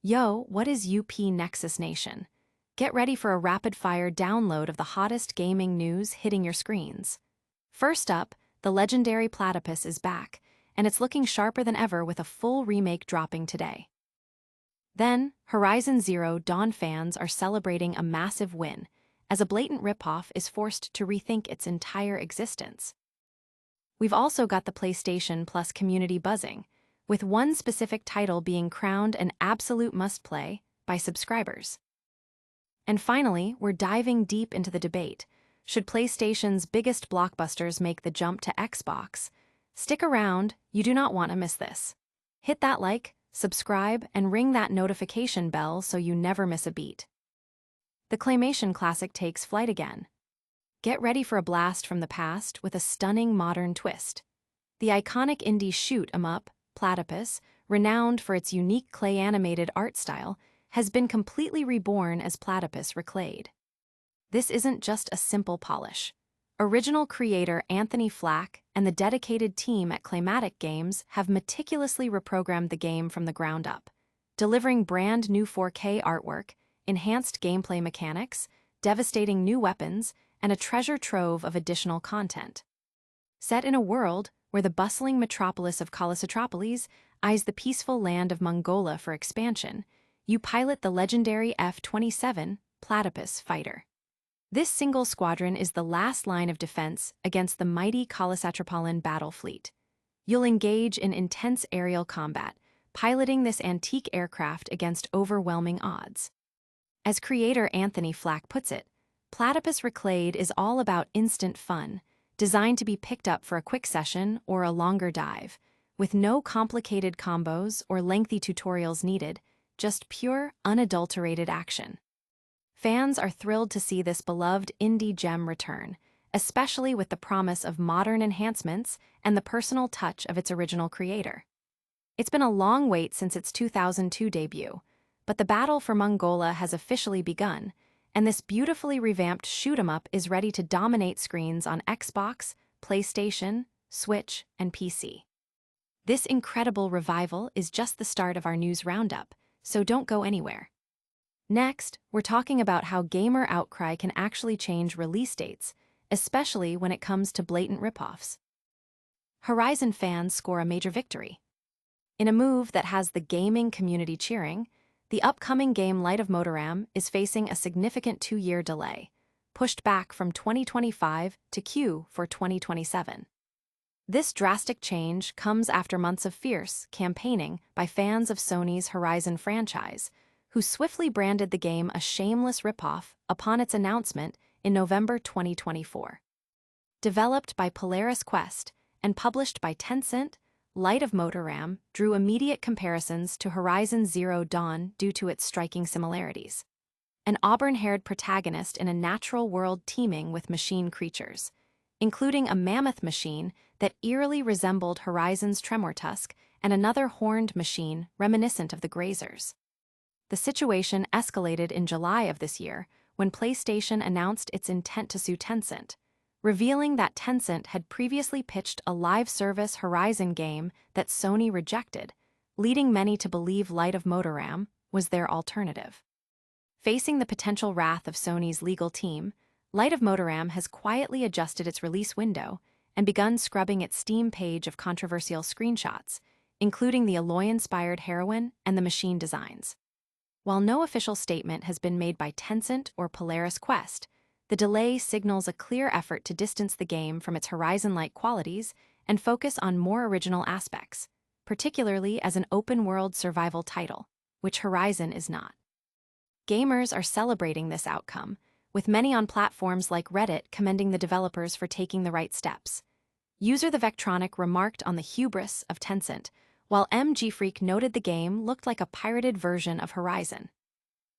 Yo, what is UP Nexus Nation? Get ready for a rapid-fire download of the hottest gaming news hitting your screens. First up, the legendary Platypus is back, and it's looking sharper than ever with a full remake dropping today. Then, Horizon Zero Dawn fans are celebrating a massive win, as a blatant ripoff is forced to rethink its entire existence. We've also got the PlayStation Plus community buzzing, with one specific title being crowned an absolute must-play by subscribers. And finally, we're diving deep into the debate. Should PlayStation's biggest blockbusters make the jump to Xbox? Stick around, you do not want to miss this. Hit that like, subscribe, and ring that notification bell so you never miss a beat. The Claymation classic takes flight again. Get ready for a blast from the past with a stunning modern twist. The iconic indie shoot-'em-up, Platypus, renowned for its unique clay-animated art style, has been completely reborn as Platypus Reclayed. This isn't just a simple polish. Original creator Anthony Flack and the dedicated team at Claymatic Games have meticulously reprogrammed the game from the ground up, delivering brand new 4K artwork, enhanced gameplay mechanics, devastating new weapons, and a treasure trove of additional content. Set in a world where the bustling metropolis of Calicitropolis eyes the peaceful land of Mongolia for expansion, you pilot the legendary F-27 Platypus fighter. This single squadron is the last line of defense against the mighty Calicitropolin battle fleet. You'll engage in intense aerial combat, piloting this antique aircraft against overwhelming odds. As creator Anthony Flack puts it, Platypus Reclayed is all about instant fun, designed to be picked up for a quick session or a longer dive, with no complicated combos or lengthy tutorials needed, just pure, unadulterated action. Fans are thrilled to see this beloved indie gem return, especially with the promise of modern enhancements and the personal touch of its original creator. It's been a long wait since its 2002 debut, but the battle for Mongolia has officially begun, and this beautifully revamped shoot-'em-up is ready to dominate screens on Xbox, PlayStation, Switch, and PC. This incredible revival is just the start of our news roundup, so don't go anywhere. Next, we're talking about how gamer outcry can actually change release dates, especially when it comes to blatant ripoffs. Horizon fans score a major victory. In a move that has the gaming community cheering, the upcoming game Light of Motiram is facing a significant 2-year delay, pushed back from 2025 to Q for 2027. This drastic change comes after months of fierce campaigning by fans of Sony's Horizon franchise, who swiftly branded the game a shameless ripoff upon its announcement in November 2024. Developed by Polaris Quest and published by Tencent, Light of Motiram drew immediate comparisons to Horizon Zero Dawn due to its striking similarities. An auburn-haired protagonist in a natural world teeming with machine creatures, including a mammoth machine that eerily resembled Horizon's Tremortusk and another horned machine reminiscent of the Grazers. The situation escalated in July of this year when PlayStation announced its intent to sue Tencent, revealing that Tencent had previously pitched a live-service Horizon game that Sony rejected, leading many to believe Light of Motiram was their alternative. Facing the potential wrath of Sony's legal team, Light of Motiram has quietly adjusted its release window and begun scrubbing its Steam page of controversial screenshots, including the Aloy-inspired heroine and the machine designs. While no official statement has been made by Tencent or Polaris Quest, the delay signals a clear effort to distance the game from its Horizon-like qualities and focus on more original aspects, particularly as an open-world survival title, which Horizon is not. Gamers are celebrating this outcome, with many on platforms like Reddit commending the developers for taking the right steps. User The Vectronic remarked on the hubris of Tencent, while MGFreak noted the game looked like a pirated version of Horizon.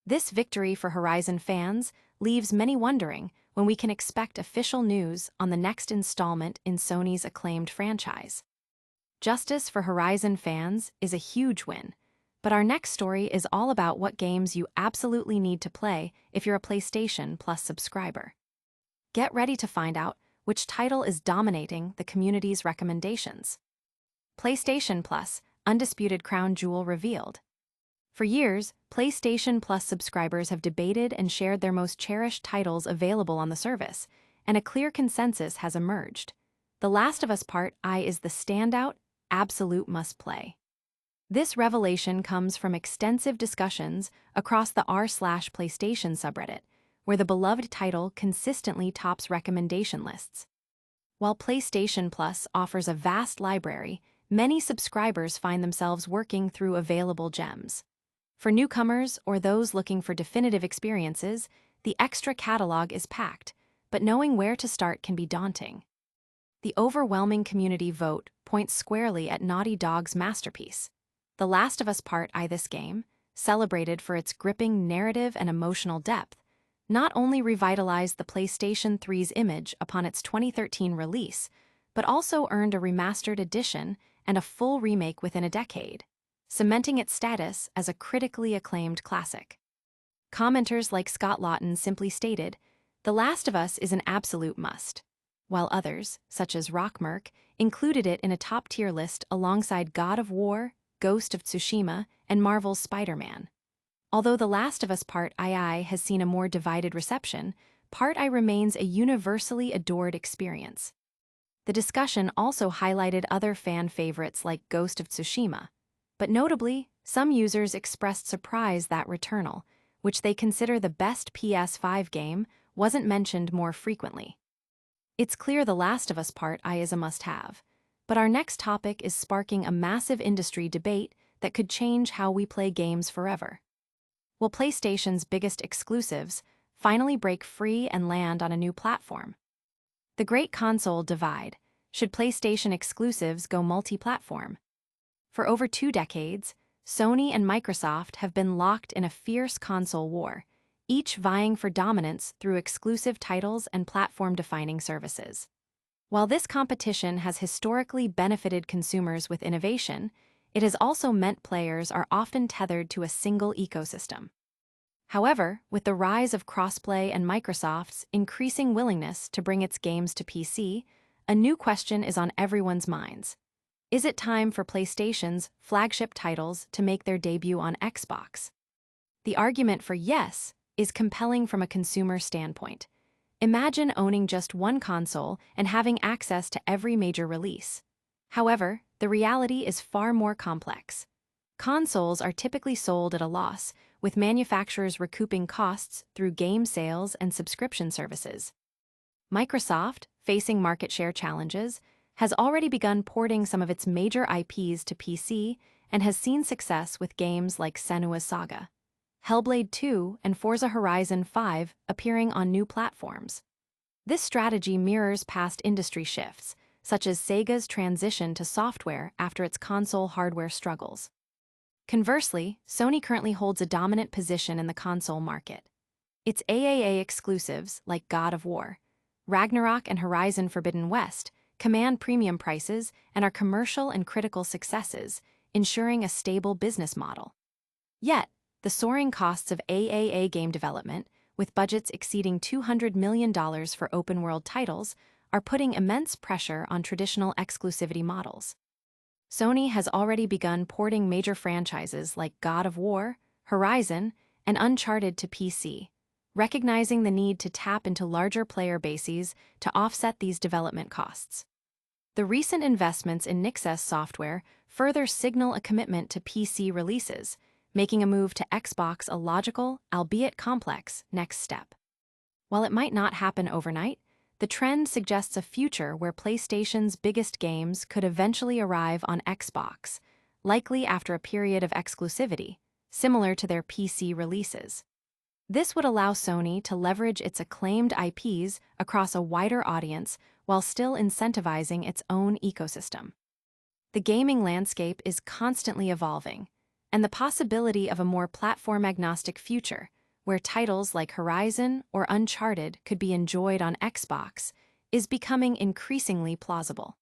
This victory for Horizon fans leaves many wondering when we can expect official news on the next installment in Sony's acclaimed franchise. Justice for Horizon fans is a huge win, but our next story is all about what games you absolutely need to play if you're a PlayStation Plus subscriber. Get ready to find out which title is dominating the community's recommendations. PlayStation Plus, Undisputed Crown Jewel revealed. For years, PlayStation Plus subscribers have debated and shared their most cherished titles available on the service, and a clear consensus has emerged. The Last of Us Part I is the standout, absolute must-play. This revelation comes from extensive discussions across the r/PlayStation subreddit, where the beloved title consistently tops recommendation lists. While PlayStation Plus offers a vast library, many subscribers find themselves working through available gems. For newcomers or those looking for definitive experiences, the extra catalog is packed, but knowing where to start can be daunting. The overwhelming community vote points squarely at Naughty Dog's masterpiece. The Last of Us Part I. This game, celebrated for its gripping narrative and emotional depth, not only revitalized the PlayStation 3's image upon its 2013 release, but also earned a remastered edition and a full remake within a decade, cementing its status as a critically acclaimed classic. Commenters like Scott Lawton simply stated, "The Last of Us is an absolute must," while others, such as Rockmerk, included it in a top-tier list alongside God of War, Ghost of Tsushima, and Marvel's Spider-Man. Although The Last of Us Part II has seen a more divided reception, Part I remains a universally adored experience. The discussion also highlighted other fan favorites like Ghost of Tsushima, but notably, some users expressed surprise that Returnal, which they consider the best PS5 game, wasn't mentioned more frequently. It's clear The Last of Us Part I is a must-have, but our next topic is sparking a massive industry debate that could change how we play games forever. Will PlayStation's biggest exclusives finally break free and land on a new platform? The great console divide. Should PlayStation exclusives go multi-platform? For over 2 decades, Sony and Microsoft have been locked in a fierce console war, each vying for dominance through exclusive titles and platform-defining services. While this competition has historically benefited consumers with innovation, it has also meant players are often tethered to a single ecosystem. However, with the rise of crossplay and Microsoft's increasing willingness to bring its games to PC, a new question is on everyone's minds. Is it time for PlayStation's flagship titles to make their debut on Xbox? The argument for yes is compelling from a consumer standpoint. Imagine owning just one console and having access to every major release. However, the reality is far more complex. Consoles are typically sold at a loss, with manufacturers recouping costs through game sales and subscription services. Microsoft, facing market share challenges, has already begun porting some of its major IPs to PC and has seen success with games like Senua's Saga, Hellblade 2, and Forza Horizon 5 appearing on new platforms. This strategy mirrors past industry shifts, such as Sega's transition to software after its console hardware struggles. Conversely, Sony currently holds a dominant position in the console market. Its AAA exclusives, like God of War, Ragnarok, and Horizon Forbidden West, command premium prices and are commercial and critical successes, ensuring a stable business model. Yet, the soaring costs of AAA game development, with budgets exceeding $200 million for open-world titles, are putting immense pressure on traditional exclusivity models. Sony has already begun porting major franchises like God of War, Horizon, and Uncharted to PC, recognizing the need to tap into larger player bases to offset these development costs. The recent investments in Nexus software further signal a commitment to PC releases, making a move to Xbox a logical, albeit complex, next step. While it might not happen overnight, the trend suggests a future where PlayStation's biggest games could eventually arrive on Xbox, likely after a period of exclusivity, similar to their PC releases. This would allow Sony to leverage its acclaimed IPs across a wider audience while still incentivizing its own ecosystem. The gaming landscape is constantly evolving, and the possibility of a more platform-agnostic future, where titles like Horizon or Uncharted could be enjoyed on Xbox, is becoming increasingly plausible.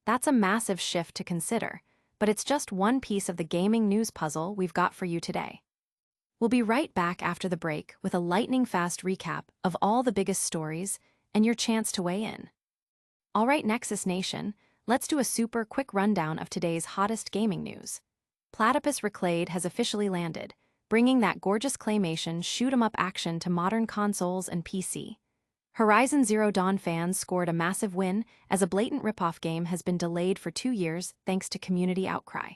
That's a massive shift to consider, but it's just one piece of the gaming news puzzle we've got for you today. We'll be right back after the break with a lightning-fast recap of all the biggest stories and your chance to weigh in. All right, Nexus Nation, let's do a super quick rundown of today's hottest gaming news. Platypus Reclayed has officially landed, bringing that gorgeous claymation shoot-'em-up action to modern consoles and PC. Horizon Zero Dawn fans scored a massive win as a blatant ripoff game has been delayed for 2 years thanks to community outcry.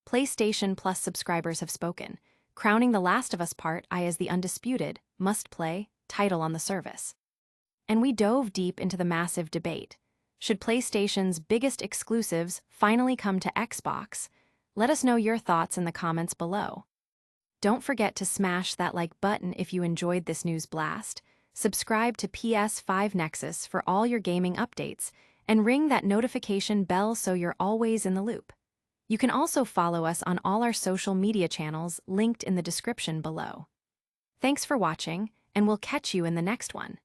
PlayStation Plus subscribers have spoken, crowning The Last of Us Part I as the undisputed, must-play title on the service. And we dove deep into the massive debate. Should PlayStation's biggest exclusives finally come to Xbox? Let us know your thoughts in the comments below. Don't forget to smash that like button if you enjoyed this news blast, subscribe to PS5 Nexus for all your gaming updates, and ring that notification bell so you're always in the loop. You can also follow us on all our social media channels linked in the description below. Thanks for watching, and we'll catch you in the next one.